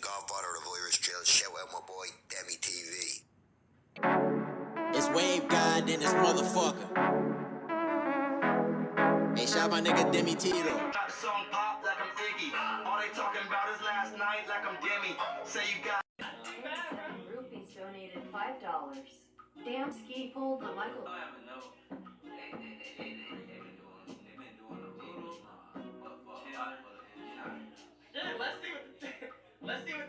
godfather of Irish drill. Shout out my boy, DEMEGODTV. It's Wave God in this motherfucker. Hey, shout my nigga Demi Tito. Got the song pop like I'm Iggy. All they talking about is last night like I'm Demi. Say you got. Rupees donated $5. Damn ski pulled the Michael. Let's see what the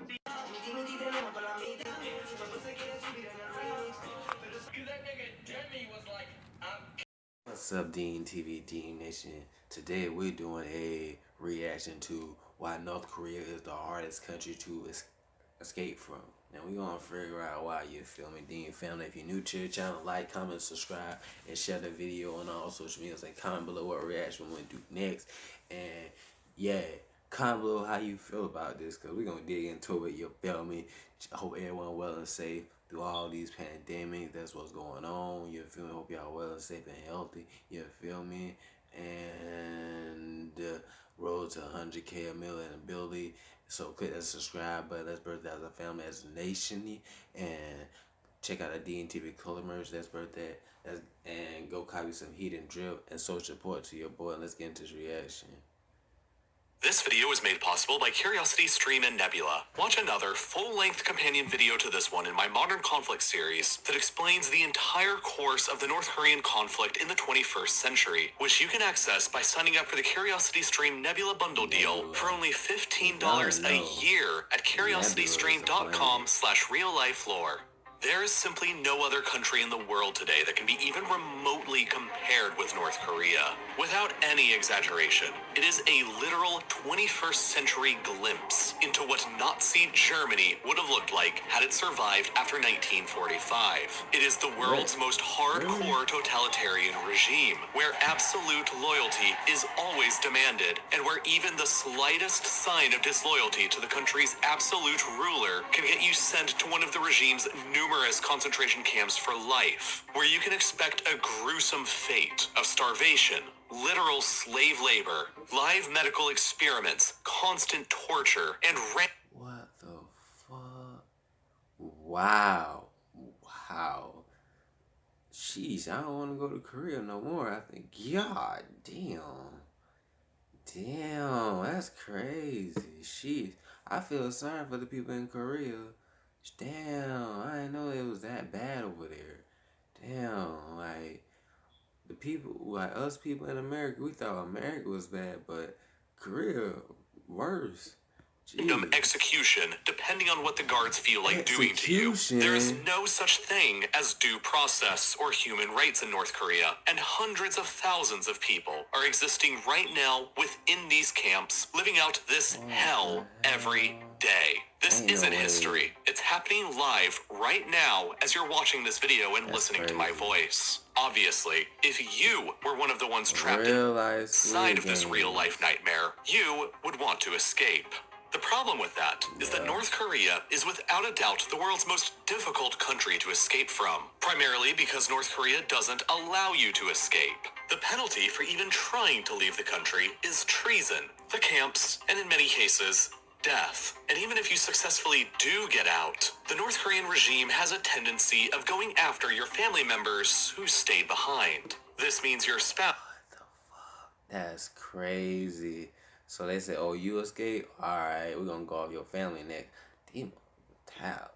What's up, Dean TV, Dean Nation? Today we're doing a reaction to why North Korea is the hardest country to escape from. Now we're gonna figure out why. You feel me, Dean family? If you're new to the channel, like, comment, subscribe, and share the video on all social medias. And comment below what reaction we're gonna do next. And yeah, comment below how you feel about this, because we're gonna dig into it. You feel me? I hope everyone well and safe through all these pandemics. That's what's going on. You feel me? Hope y'all well and safe and healthy. You feel me? And road to 100K, a million ability. So click that subscribe button. Let's birthday as a family, as a nation. And check out the DNTV color merch. That's birthday. And go copy some heat and drip and show support to your boy. And let's get into this reaction. This video is made possible by Curiosity Stream and Nebula. Watch another full-length companion video to this one in my Modern Conflict series that explains the entire course of the North Korean conflict in the 21st century, which you can access by signing up for the Curiosity Stream Nebula bundle deal for only $15 a year at curiositystream.com/real-life-lore. There is simply no other country in the world today that can be even remotely compared with North Korea. Without any exaggeration, it is a literal 21st century glimpse into what Nazi Germany would have looked like had it survived after 1945. It is the world's most hardcore totalitarian regime, where absolute loyalty is always demanded, and where even the slightest sign of disloyalty to the country's absolute ruler can get you sent to one of the regime's numerous concentration camps for life, where you can expect a gruesome fate of starvation, literal slave labor, live medical experiments, constant torture, and What the fuck? Wow. Sheesh, I don't want to go to Korea no more. I think, God damn. Damn, that's crazy. Sheesh. I feel sorry for the people in Korea. Damn, I didn't know it was that bad over there. Damn, like, the people, like us people in America, we thought America was bad, but Korea, worse. random execution, depending on what the guards feel like doing to you. There is no such thing as due process or human rights in North Korea, and hundreds of thousands of people are existing right now within these camps, living out this hell every day. This isn't history. It's happening live right now as you're watching this video and listening to my voice. Obviously, if you were one of the ones trapped inside of this real-life nightmare, you would want to escape. The problem with that is that North Korea is without a doubt the world's most difficult country to escape from, primarily because North Korea doesn't allow you to escape. The penalty for even trying to leave the country is treason, the camps, and in many cases, death. And even if you successfully do get out, the North Korean regime has a tendency of going after your family members who stayed behind. This means your spouse. What the fuck? That's crazy. So they say, oh, you escape? Alright, we're gonna go off your family neck. Damn, tap.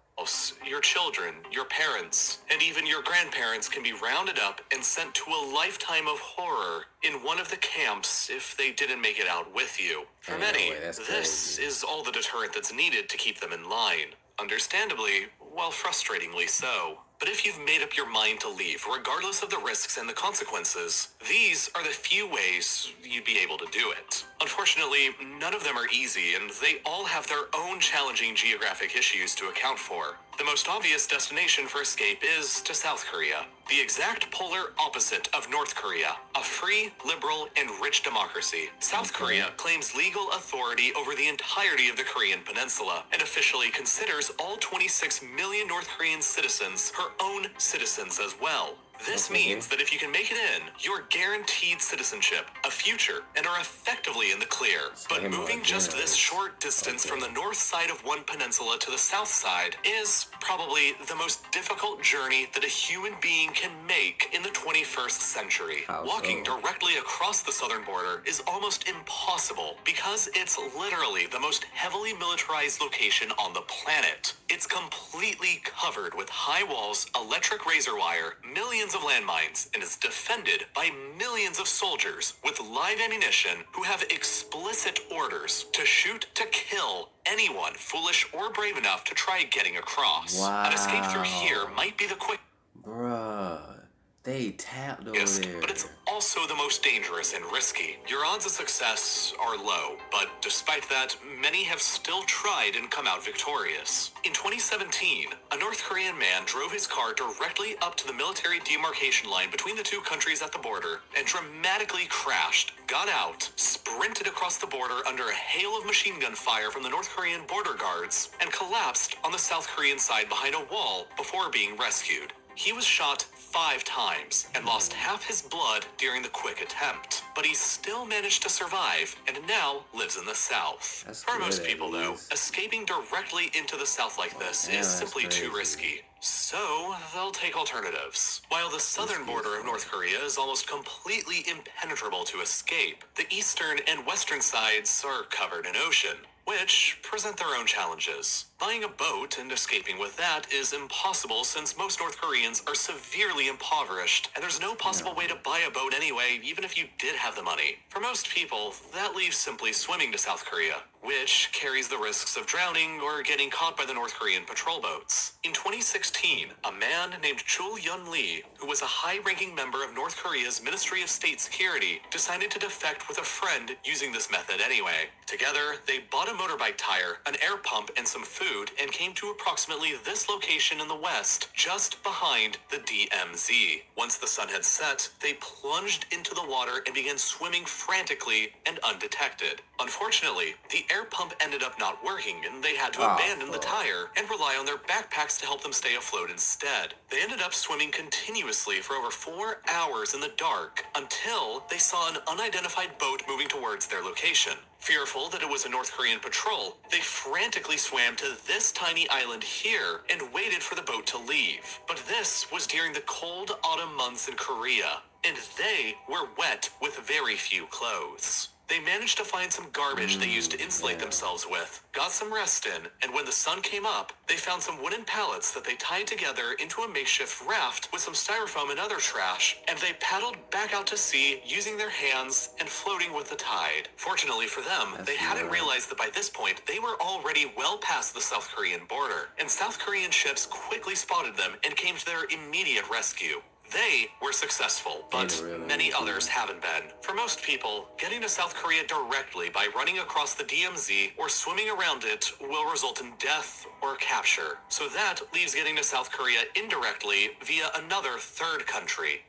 Your children, your parents, and even your grandparents can be rounded up and sent to a lifetime of horror in one of the camps if they didn't make it out with you. For many, this is all the deterrent that's needed to keep them in line. Understandably, well, frustratingly so. But if you've made up your mind to leave, regardless of the risks and the consequences, these are the few ways you'd be able to do it. Unfortunately, none of them are easy, and they all have their own challenging geographic issues to account for. The most obvious destination for escape is to South Korea. the exact polar opposite of North Korea, a free, liberal, and rich democracy. South Korea claims legal authority over the entirety of the Korean peninsula and officially considers all 26 million North Korean citizens her own citizens as well. This means that if you can make it in, you're guaranteed citizenship, a future, and are effectively in the clear. But moving just this short distance from the north side of one peninsula to the south side is probably the most difficult journey that a human being can make in the 21st century. Walking directly across the southern border is almost impossible because it's literally the most heavily militarized location on the planet. It's completely covered with high walls, electric razor wire, millions of landmines, and is defended by millions of soldiers with live ammunition who have explicit orders to shoot to kill anyone foolish or brave enough to try getting across. Wow. An escape through here might be the quick. Bruh. They tapped over there. But it's also the most dangerous and risky. Your odds of success are low, but despite that, many have still tried and come out victorious. In 2017, a North Korean man drove his car directly up to the military demarcation line between the two countries at the border and dramatically crashed, got out, sprinted across the border under a hail of machine gun fire from the North Korean border guards, and collapsed on the South Korean side behind a wall before being rescued. He was shot 5 times and lost half his blood during the quick attempt, but he still managed to survive and now lives in the South. For most people, though, escaping directly into the South like this is simply too risky. So, they'll take alternatives. While the southern border of North Korea is almost completely impenetrable to escape, the eastern and western sides are covered in ocean, which present their own challenges. Buying a boat and escaping with that is impossible since most North Koreans are severely impoverished, and there's no possible way to buy a boat anyway, even if you did have the money. For most people, that leaves simply swimming to South Korea, which carries the risks of drowning or getting caught by the North Korean patrol boats. In 2016, a man named Chul Yun Lee, who was a high-ranking member of North Korea's Ministry of State Security, decided to defect with a friend using this method anyway. Together, they bought a motorbike tire, an air pump, and some food, and came to approximately this location in the west, just behind the DMZ. Once the sun had set, they plunged into the water and began swimming frantically and undetected. Unfortunately, the air pump ended up not working, and they had to abandon the tire and rely on their backpacks to help them stay afloat instead. They ended up swimming continuously for over 4 hours in the dark until they saw an unidentified boat moving towards their location. Fearful that it was a North Korean patrol, they frantically swam to this tiny island here and waited for the boat to leave. But this was during the cold autumn months in Korea, and they were wet with very few clothes. They managed to find some garbage they used to insulate themselves with, got some rest in, and when the sun came up, they found some wooden pallets that they tied together into a makeshift raft with some styrofoam and other trash, and they paddled back out to sea using their hands and floating with the tide. Fortunately for them, they hadn't realized that by this point, they were already well past the South Korean border, and South Korean ships quickly spotted them and came to their immediate rescue. They were successful, but many others haven't been. For most people, getting to South Korea directly by running across the DMZ or swimming around it will result in death or capture. So that leaves getting to South Korea indirectly via another third country.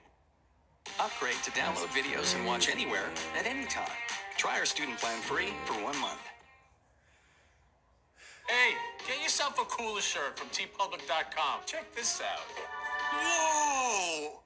Upgrade to download videos and watch anywhere at any time. Try our student plan free for 1 month. Hey, get yourself a cooler shirt from tpublic.com. Check this out. Whoa!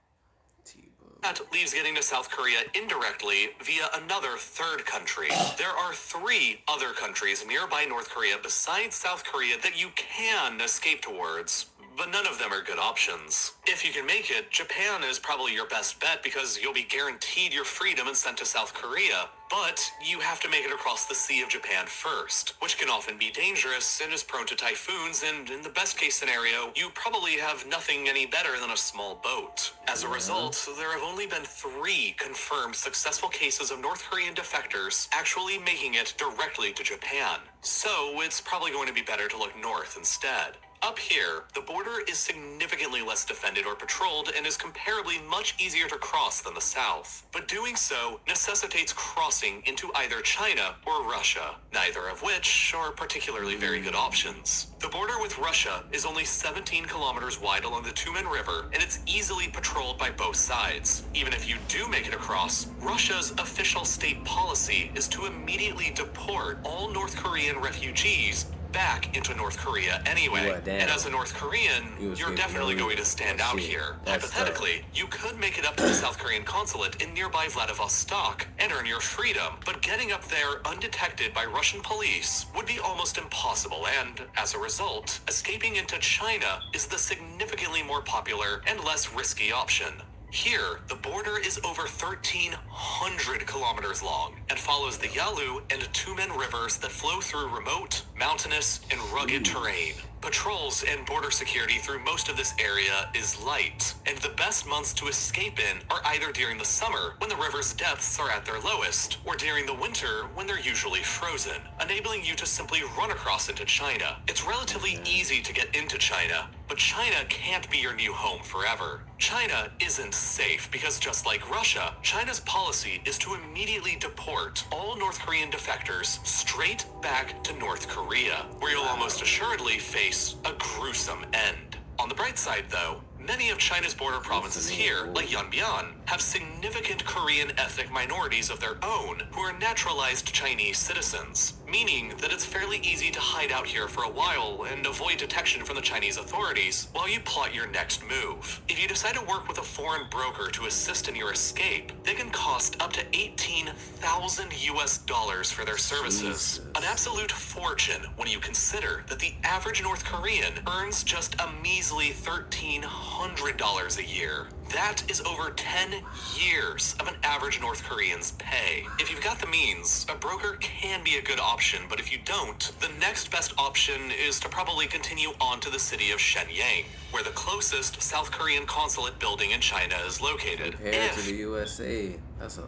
That leaves getting to South Korea indirectly via another third country. There are 3 other countries nearby North Korea besides South Korea that you can escape towards, but none of them are good options. If you can make it, Japan is probably your best bet because you'll be guaranteed your freedom and sent to South Korea. But you have to make it across the Sea of Japan first, which can often be dangerous and is prone to typhoons, and in the best case scenario, you probably have nothing any better than a small boat. As a result, there have only been 3 confirmed successful cases of North Korean defectors actually making it directly to Japan. So it's probably going to be better to look north instead. Up here, the border is significantly less defended or patrolled and is comparably much easier to cross than the south. But doing so necessitates crossing into either China or Russia, neither of which are particularly very good options. The border with Russia is only 17 kilometers wide along the Tumen River, and it's easily patrolled by both sides. Even if you do make it across, Russia's official state policy is to immediately deport all North Korean refugees back into North Korea anyway. And as a North Korean, you're definitely going to stand out here. Hypothetically, you could make it up to the South Korean consulate in nearby Vladivostok and earn your freedom, but getting up there undetected by Russian police would be almost impossible, and as a result, escaping into China is the significantly more popular and less risky option. Here, the border is over 1,300 kilometers long and follows the Yalu and Tumen rivers that flow through remote, mountainous, and rugged terrain. Patrols and border security through most of this area is light, and the best months to escape in are either during the summer, when the river's depths are at their lowest, or during the winter, when they're usually frozen, enabling you to simply run across into China. It's relatively easy to get into China, but China can't be your new home forever. China isn't safe because, just like Russia, China's policy is to immediately deport all North Korean defectors straight back to North Korea, where you'll almost assuredly face a gruesome end. On the bright side, though, many of China's border provinces here, like Yanbian, have significant Korean ethnic minorities of their own who are naturalized Chinese citizens, meaning that it's fairly easy to hide out here for a while and avoid detection from the Chinese authorities while you plot your next move. If you decide to work with a foreign broker to assist in your escape, they can cost up to $18,000 for their services. An absolute fortune when you consider that the average North Korean earns just a measly $1,300 a year. That is over 10 years of an average North Korean's pay. If you've got the means, a broker can be a good option, but if you don't, the next best option is to probably continue on to the city of Shenyang, where the closest South Korean consulate building in China is located. Compared to the USA, that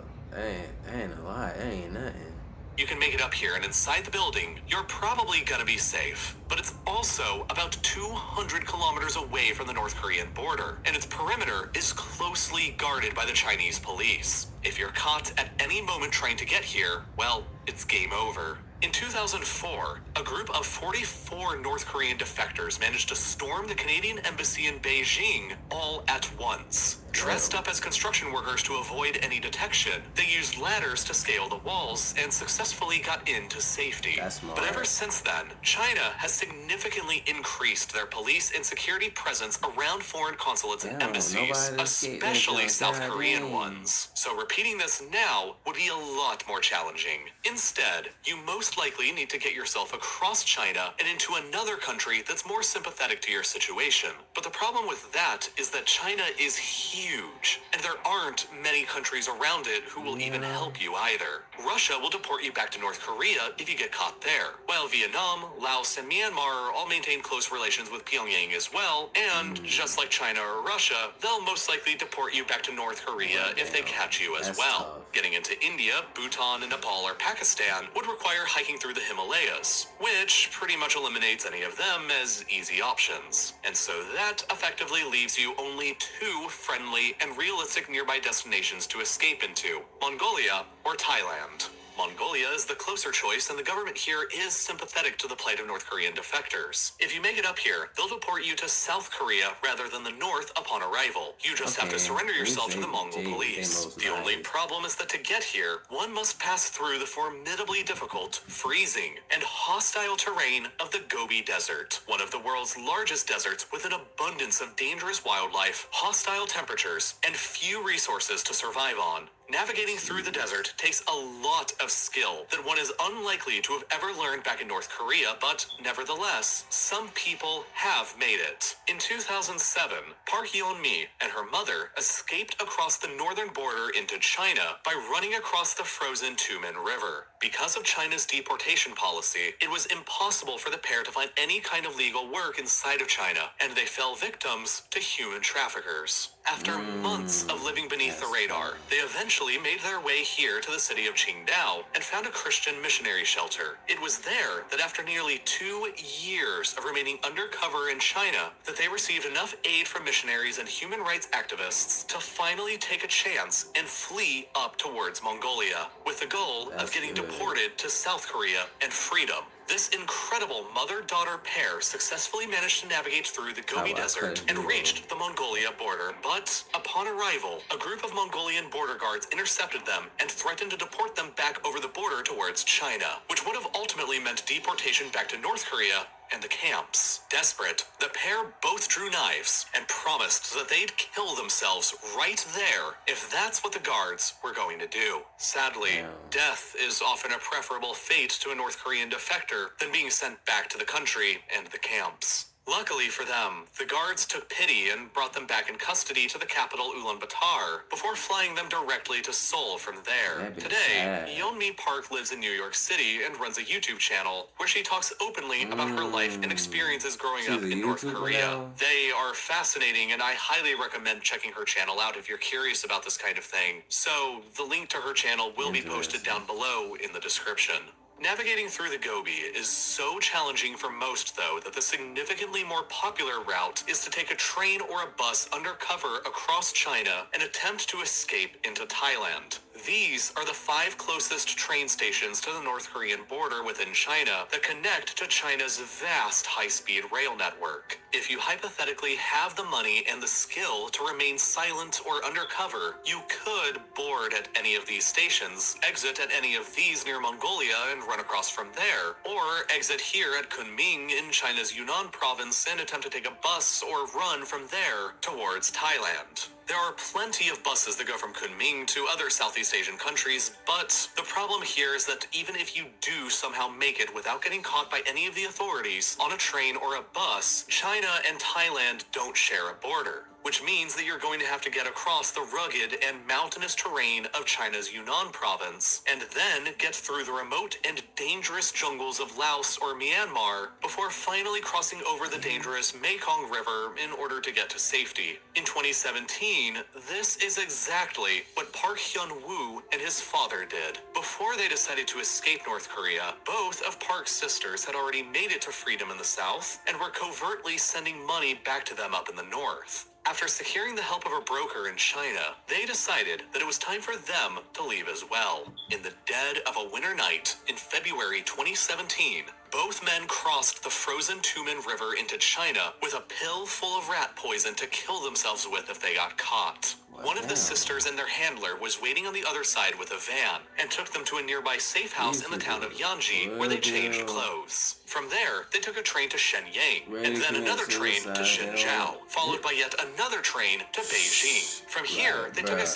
ain't a lot, that ain't nothing. You can make it up here, and inside the building, you're probably gonna be safe. But it's also about 200 kilometers away from the North Korean border, and its perimeter is closely guarded by the Chinese police. If you're caught at any moment trying to get here, well, it's game over. In 2004, a group of 44 North Korean defectors managed to storm the Canadian embassy in Beijing all at once. Dressed up as construction workers to avoid any detection, they used ladders to scale the walls and successfully got into safety. But ever since then, China has significantly increased their police and security presence around foreign consulates and embassies, especially South Korean ones. So repeating this now would be a lot more challenging. Instead, you most likely need to get yourself across China and into another country that's more sympathetic to your situation. But the problem with that is that China is huge, and there aren't many countries around it who will even help you either. Russia will deport you back to North Korea if you get caught there, while Vietnam, Laos, and Myanmar all maintain close relations with Pyongyang as well, and just like China or Russia, they'll most likely deport you back to North Korea if they catch you as well. Getting into India, Bhutan, and Nepal or Pakistan would require hiking through the Himalayas, which pretty much eliminates any of them as easy options. And so that effectively leaves you only two friendly and realistic nearby destinations to escape into: Mongolia or Thailand. Mongolia is the closer choice, and the government here is sympathetic to the plight of North Korean defectors. If you make it up here, they'll deport you to South Korea rather than the North upon arrival. You just have to surrender yourself to the Mongol police. The only problem is that to get here, one must pass through the formidably difficult, freezing, and hostile terrain of the Gobi Desert, one of the world's largest deserts with an abundance of dangerous wildlife, hostile temperatures, and few resources to survive on. Navigating through the desert takes a lot of skill that one is unlikely to have ever learned back in North Korea, but nevertheless, some people have made it. In 2007, Park Yeon-mi and her mother escaped across the northern border into China by running across the frozen Tumen River. Because of China's deportation policy, it was impossible for the pair to find any kind of legal work inside of China, and they fell victims to human traffickers. After months of living beneath the radar, they eventually made their way here to the city of Qingdao and found a Christian missionary shelter. It was there that after nearly 2 years of remaining undercover in China, that they received enough aid from missionaries and human rights activists to finally take a chance and flee up towards Mongolia, with the goal of getting deported to South Korea and freedom. This incredible mother-daughter pair successfully managed to navigate through the Gobi Desert and reached the Mongolia border, but upon arrival, a group of Mongolian border guards intercepted them and threatened to deport them back over the border towards China, which would have ultimately meant deportation back to North Korea and the camps. Desperate, the pair both drew knives and promised that they'd kill themselves right there if that's what the guards were going to do. Sadly, death is often a preferable fate to a North Korean defector than being sent back to the country and the camps. Luckily for them, the guards took pity and brought them back in custody to the capital Ulaanbaatar before flying them directly to Seoul from there. Today, Yeonmi Park lives in New York City and runs a YouTube channel where she talks openly about her life and experiences growing up in North Korea. They are fascinating, and I highly recommend checking her channel out if you're curious about this kind of thing. So, the link to her channel will be posted down below in the description. Navigating through the Gobi is so challenging for most, though, that the significantly more popular route is to take a train or a bus undercover across China and attempt to escape into Thailand. These are the 5 closest train stations to the North Korean border within China that connect to China's vast high-speed rail network. If you hypothetically have the money and the skill to remain silent or undercover, you could board at any of these stations, exit at any of these near Mongolia and run across from there, or exit here at Kunming in China's Yunnan province and attempt to take a bus or run from there towards Thailand. There are plenty of buses that go from Kunming to other Southeast Asian countries, but the problem here is that even if you do somehow make it without getting caught by any of the authorities on a train or a bus, China and Thailand don't share a border, which means that you're going to have to get across the rugged and mountainous terrain of China's Yunnan province, and then get through the remote and dangerous jungles of Laos or Myanmar before finally crossing over the dangerous Mekong River in order to get to safety. In 2017, this is exactly what Park Hyun-woo and his father did. Before they decided to escape North Korea, both of Park's sisters had already made it to freedom in the south and were covertly sending money back to them up in the north. After securing the help of a broker in China, they decided that it was time for them to leave as well. In the dead of a winter night in February 2017, both men crossed the frozen Tumen River into China with a pill full of rat poison to kill themselves with if they got caught. One of the sisters and their handler was waiting on the other side with a van and took them to a nearby safe house in the town of Yanji where they changed clothes. From there, they took a train to Shenyang and then another train to Xinjiao, followed by yet another train to Beijing. From here, they took a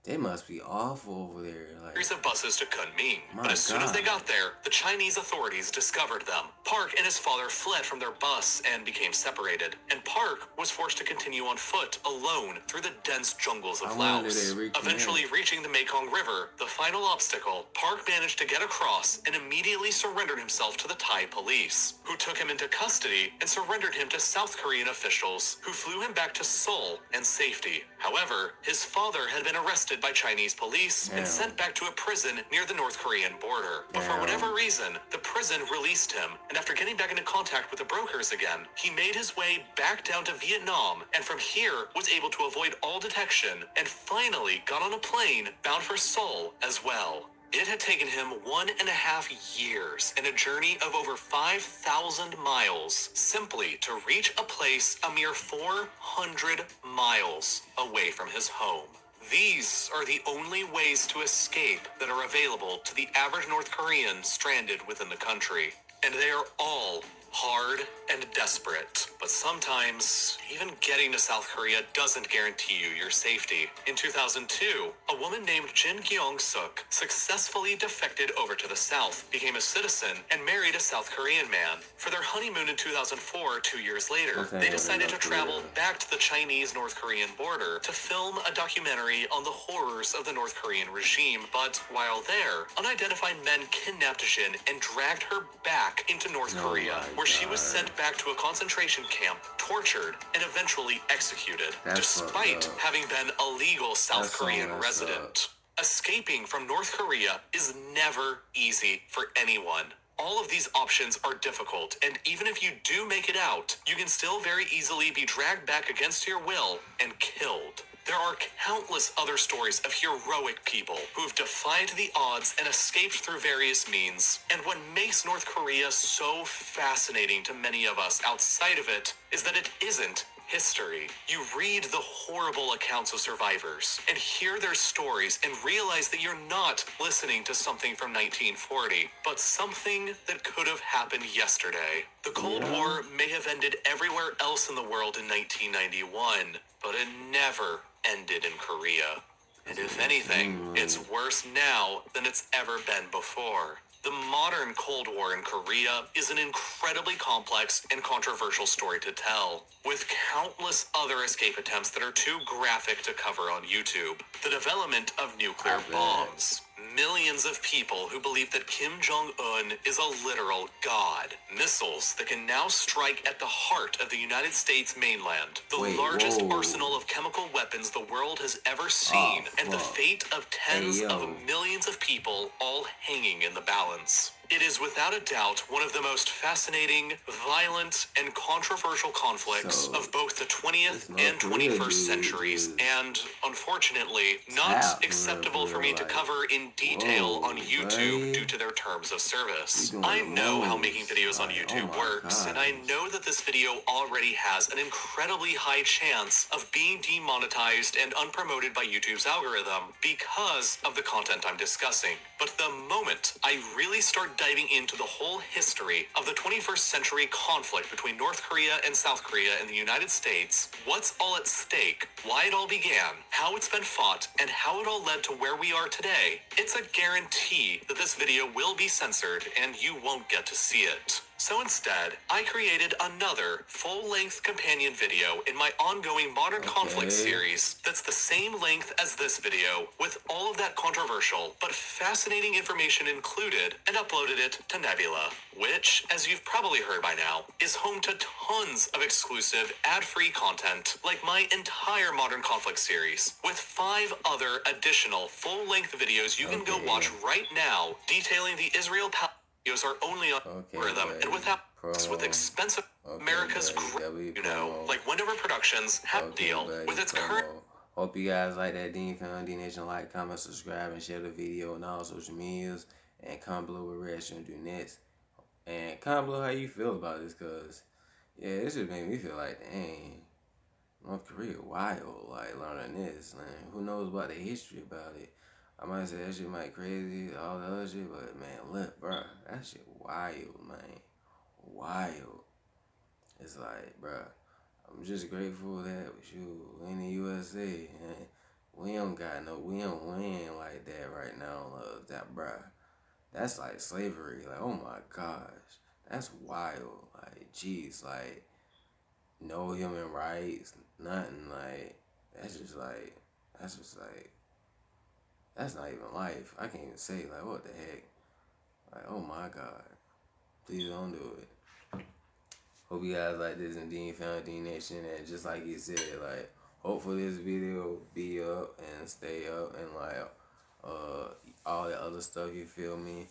They must be awful over there. series of buses to Kunming. But as soon as they got there, the Chinese authorities discovered them. Park and his father fled from their bus and became separated. And Park was forced to continue on foot alone through the dense jungles of Laos. Eventually reaching the Mekong River, the final obstacle, Park managed to get across and immediately surrendered himself to the Thai police, who took him into custody and surrendered him to South Korean officials, who flew him back to Seoul and safety. However, his father had been arrested by Chinese police and sent back to a prison near the North Korean border. But for whatever reason, the prison released him, and after getting back into contact with the brokers again, he made his way back down to Vietnam, and from here was able to avoid all detection, and finally got on a plane bound for Seoul as well. It had taken him 1.5 years and a journey of over 5,000 miles simply to reach a place a mere 400 miles away from his home. These are the only ways to escape that are available to the average North Korean stranded within the country. And they are all hard and desperate. But sometimes, even getting to South Korea doesn't guarantee you your safety. In 2002, a woman named Jin Kyung-suk successfully defected over to the south, became a citizen, and married a South Korean man. For their honeymoon in 2004, 2 years later, they decided to travel back to the Chinese-North Korean border to film a documentary on the horrors of the North Korean regime. But while there, unidentified men kidnapped Jin and dragged her back into North Korea, where she was sent back to a concentration camp, tortured, and eventually executed, despite having been a legal South Korean resident. Escaping from North Korea is never easy for anyone. All of these options are difficult, and even if you do make it out, you can still very easily be dragged back against your will and killed. There are countless other stories of heroic people who've defied the odds and escaped through various means. And what makes North Korea so fascinating to many of us outside of it is that it isn't history. You read the horrible accounts of survivors and hear their stories and realize that you're not listening to something from 1940, but something that could have happened yesterday. The Cold War may have ended everywhere else in the world in 1991, but it never ended in Korea. And if anything, it's worse now than it's ever been before. The modern Cold War in Korea is an incredibly complex and controversial story to tell, with countless other escape attempts that are too graphic to cover on YouTube. The development of nuclear bombs. Millions of people who believe that Kim Jong-un is a literal god. Missiles that can now strike at the heart of the United States mainland. The largest arsenal of chemical weapons the world has ever seen. And the fate of tens of millions of people all hanging in the balance. It is without a doubt one of the most fascinating, violent, and controversial conflicts of both the 20th and 21st centuries, and, unfortunately, not acceptable for me to cover in detail on YouTube due to their terms of service. I know how making videos on YouTube works, and I know that this video already has an incredibly high chance of being demonetized and unpromoted by YouTube's algorithm because of the content I'm discussing. But the moment I really start diving into the whole history of the 21st century conflict between North Korea and South Korea in the United States, what's all at stake, why it all began, how it's been fought, and how it all led to where we are today, it's a guarantee that this video will be censored and you won't get to see it. So instead, I created another full-length companion video in my ongoing Modern Conflict series that's the same length as this video, with all of that controversial but fascinating information included, and uploaded it to Nebula, which, as you've probably heard by now, is home to tons of exclusive ad-free content, like my entire Modern Conflict series, with 5 other additional full-length videos you can go watch right now, detailing the Israel videos are only on algorithm and without with expensive America's like Wendover Productions have deal with its current. Hope you guys like that Dean Found D Nation. Like, comment, subscribe, and share the video on all social medias. And comment below what reaction you do next. And comment below how you feel about this, cause yeah, this just made me feel like, dang, North Korea wild. Like learning this, man. Who knows about the history about it? I might say that shit might crazy, all the other shit, but man, look, bro, that shit wild, man. Wild. It's like, bro, I'm just grateful that with you in the USA, and we don't win like that right now. That, bro, that's like slavery. Like, oh my gosh, that's wild. Like, jeez, like, no human rights, nothing. Like, that's not even life. I can't even say, like, what the heck? Like, oh my God. Please don't do it. Hope you guys like this and Dean Found D Nation. And just like he said, like, hopefully this video be up and stay up and, like, all the other stuff, you feel me?